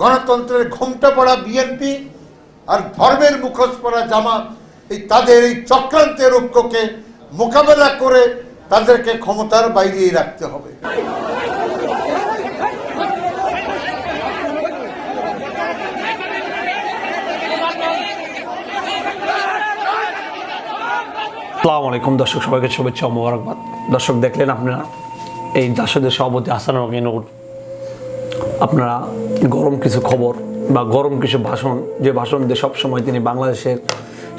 গণতন্ত্রের ঘোমটা পড়া বিএনপি আর ধর্মের মুখোশ পরা জামাত, তাদের এই চক্রান্তের ঐক্যকে মোকাবেলা করে তাদেরকে ক্ষমতার বাইরে রাখতে হবে। আসসালামু আলাইকুম দর্শক, সবাইকে শুভেচ্ছা ও মোবারকবাদ। দর্শক, দেখলেন আপনারা এই জাসদের সভাপতি হাসানুল হক ইনুর আপনারা গরম কিছু খবর বা গরম কিছু ভাষণ, যে ভাষণ দিয়ে সবসময় তিনি বাংলাদেশের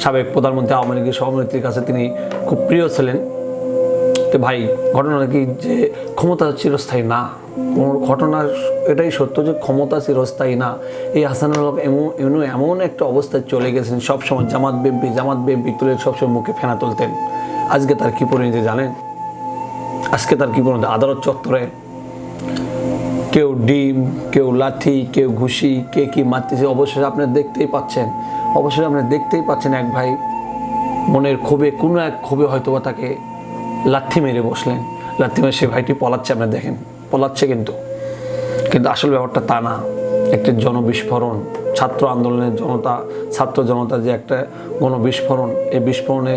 সাবেক প্রধানমন্ত্রী আওয়ামী লীগের সভানেত্রীর কাছে তিনি খুব প্রিয় ছিলেন। তো ভাই, ঘটনা কি যে ক্ষমতা চিরস্থায়ী না? ঘটনা এটাই সত্য যে ক্ষমতা চিরস্থায়ী না। এই হাসানুল হক এমন একটা অবস্থায় চলে গেছেন, সবসময় জামাত বিএনপি তুলে সবসময় মুখে ফেনা তুলতেন। আজকে তার কী পরিণতি জানেন? আজকে তার কী পরিণতি? আদালত চত্বরে কেউ ডিম, কেউ লাঠি, কেউ ঘুষি, কে কী মারতেছে। অবশেষে আপনি দেখতেই পাচ্ছেন এক ভাই মনের ক্ষোভে, কোনো এক ক্ষোভে হয়তো বা তাকে লাথি মেরে বসলেন। লাথি মেরে সে ভাইটি পলাচ্ছে, আপনি দেখেন পলাচ্ছে, কিন্তু আসল ব্যাপারটা তা না। একটি জনবিস্ফোরণ, ছাত্র আন্দোলনের ছাত্র জনতা যে একটা গণবিস্ফোরণ, এই বিস্ফোরণে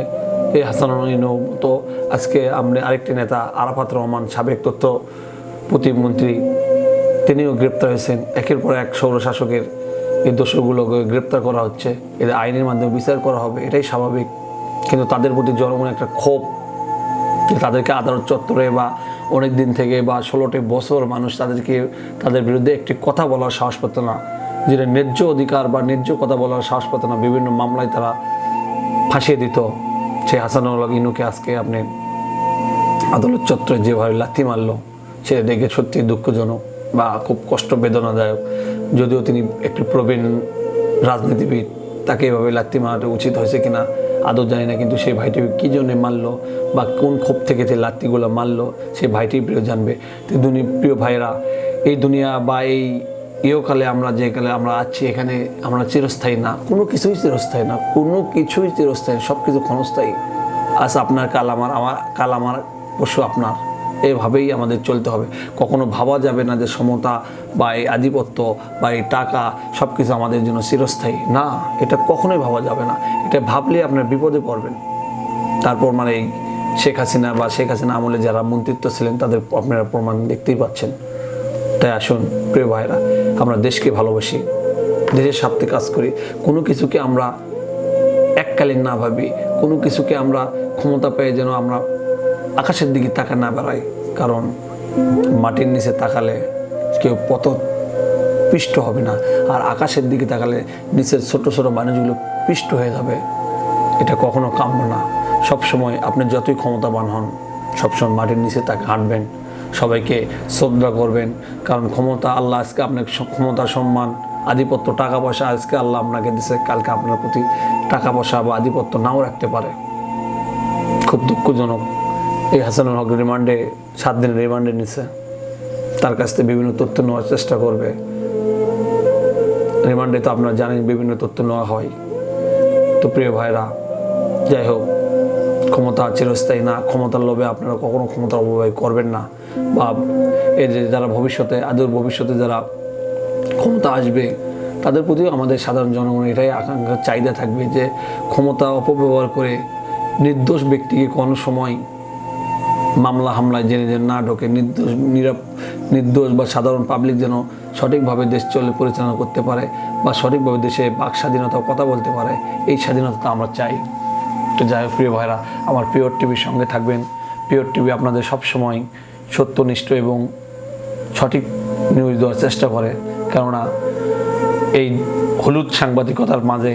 এই হাসানুল হক ইনুর মতো আজকে আমরা আরেকটি নেতা আরাফাত রহমান, সাবেক তথ্য প্রতিমন্ত্রী, তিনিও গ্রেপ্তার হয়েছেন। একের পর এক স্বৈরশাসকের এই দোষগুলোকে গ্রেপ্তার করা হচ্ছে, এদের আইনের মাধ্যমে বিচার করা হবে, এটাই স্বাভাবিক। কিন্তু তাদের প্রতি জনগণের একটা ক্ষোভ, তাদেরকে আদালত চত্বরে বা অনেক দিন থেকে বা 16টি বছর মানুষ তাদের বিরুদ্ধে একটি কথা বলার সাহস পেত না, যেটা ন্যায্য অধিকার বা ন্যায্য কথা বলার সাহস পেত না। বিভিন্ন মামলায় তারা ফাঁসিয়ে দিত। সেই হাসানুল হক ইনুকে আজকে আপনি আদালত চত্বরে যেভাবে লাথি মারল, সেটা দেখে সত্যি দুঃখজনক বা খুব কষ্ট বেদনাদায়ক। যদিও তিনি একটি প্রবীণ রাজনীতিবিদ, তাকে এভাবে লাথি মারাটা উচিত হয়েছে কিনা আদৌ জানি না, কিন্তু সেই ভাইটি কী জন্যে মারলো বা কোন ক্ষোভ থেকে যে লাত্তিগুলো মারলো, সেই ভাইটি প্রিয় জানবে। তো প্রিয় ভাইয়েরা, এই দুনিয়া বা এই ইহকালে আমরা যে কালে আমরা আছি, এখানে আমরা চিরস্থায়ী না, কোনো কিছুই চিরস্থায়ী না, সব কিছু ক্ষণস্থায়ী। আজ আপনার কাল আমার পশু আপনার, এভাবেই আমাদের চলতে হবে। কখনো ভাবা যাবে না যে সমতা বা এই আধিপত্য বা এই টাকা সব কিছু আমাদের জন্য চিরস্থায়ী না, এটা কখনোই ভাবা যাবে না। এটা ভাবলে আপনার বিপদে পড়বেন। তারপর এই শেখ হাসিনা আমলে যারা মন্ত্রিত্ব ছিলেন, তাদের আপনারা প্রমাণ দেখতেই পাচ্ছেন। তাই আসুন প্রিয় ভাইরা, আমরা দেশকে ভালোবাসি, দেশের স্বার্থে কাজ করি। কোনো কিছুকে আমরা এককালীন না ভাবি, কোনো কিছুকে আমরা ক্ষমতা পেয়ে যেন আমরা আকাশের দিকে তাকা না বেড়াই। কারণ মাটির নিচে তাকালে কেউ পথপিষ্ট হবে না, আর আকাশের দিকে তাকালে নিচের ছোট ছোট মানুষগুলো পিষ্ট হয়ে যাবে। এটা কখনো কাম্য না। সবসময় আপনি যতই ক্ষমতাবান হন, সবসময় মাটির নিচে তাকে হাঁটবেন, সবাইকে শ্রদ্ধা করবেন। কারণ ক্ষমতা আল্লাহ আজকে আপনাকে ক্ষমতা, সম্মান, আধিপত্য, টাকা পয়সা আজকে আল্লাহ আপনাকে দিচ্ছে, কালকে আপনার প্রতি টাকা পয়সা বা আধিপত্য নাও রাখতে পারে। খুব দুঃখজনক। এই হাসানুল হক 7 দিনের রিমান্ডে নিচ্ছে, তার কাছ থেকে বিভিন্ন তথ্য নেওয়ার চেষ্টা করবে। রিমান্ডে তো আপনারা জানেন বিভিন্ন তথ্য নেওয়া হয়। তো প্রিয় ভাইরা, যাই হোক, ক্ষমতা চিরস্থায়ী না। ক্ষমতার লোভে আপনারা কখনো ক্ষমতার অপব্যয় করবেন না। বা এই যে যারা ভবিষ্যতে যারা ক্ষমতা আসবে, তাদের প্রতিও আমাদের সাধারণ জনগণের এটাই আকাঙ্ক্ষা, চাহিদা থাকবে যে ক্ষমতা অপব্যবহার করে নির্দোষ ব্যক্তিকে কোনো সময় মামলা হামলায় জেনে না ঢোকে, নির্দোষ বা সাধারণ পাবলিক যেন সঠিকভাবে দেশ পরিচালনা করতে পারে বা সঠিকভাবে দেশে বাক স্বাধীনতা কথা বলতে পারে। এই স্বাধীনতা আমরা চাই। তো যাই হোক প্রিয় ভাইরা, আমার পিওর টিভির সঙ্গে থাকবেন। পিওর টিভি আপনাদের সবসময় সত্যনিষ্ঠ এবং সঠিক নিউজ দেওয়ার চেষ্টা করে। কেননা এই হলুদ সাংবাদিকতার মাঝে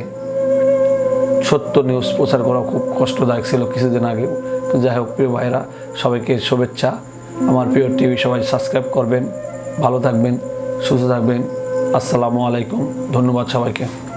সত্য নিউজ প্রচার করা খুব কষ্টদায়ক ছিল কিছুদিন আগে। তো যাই হোক প্রিয় ভাইরা, সবাইকে শুভেচ্ছা। আমার প্রিয় টিভি সবাই সাবস্ক্রাইব করবেন। ভালো থাকবেন, সুস্থ থাকবেন। আসসালামু আলাইকুম। ধন্যবাদ সবাইকে।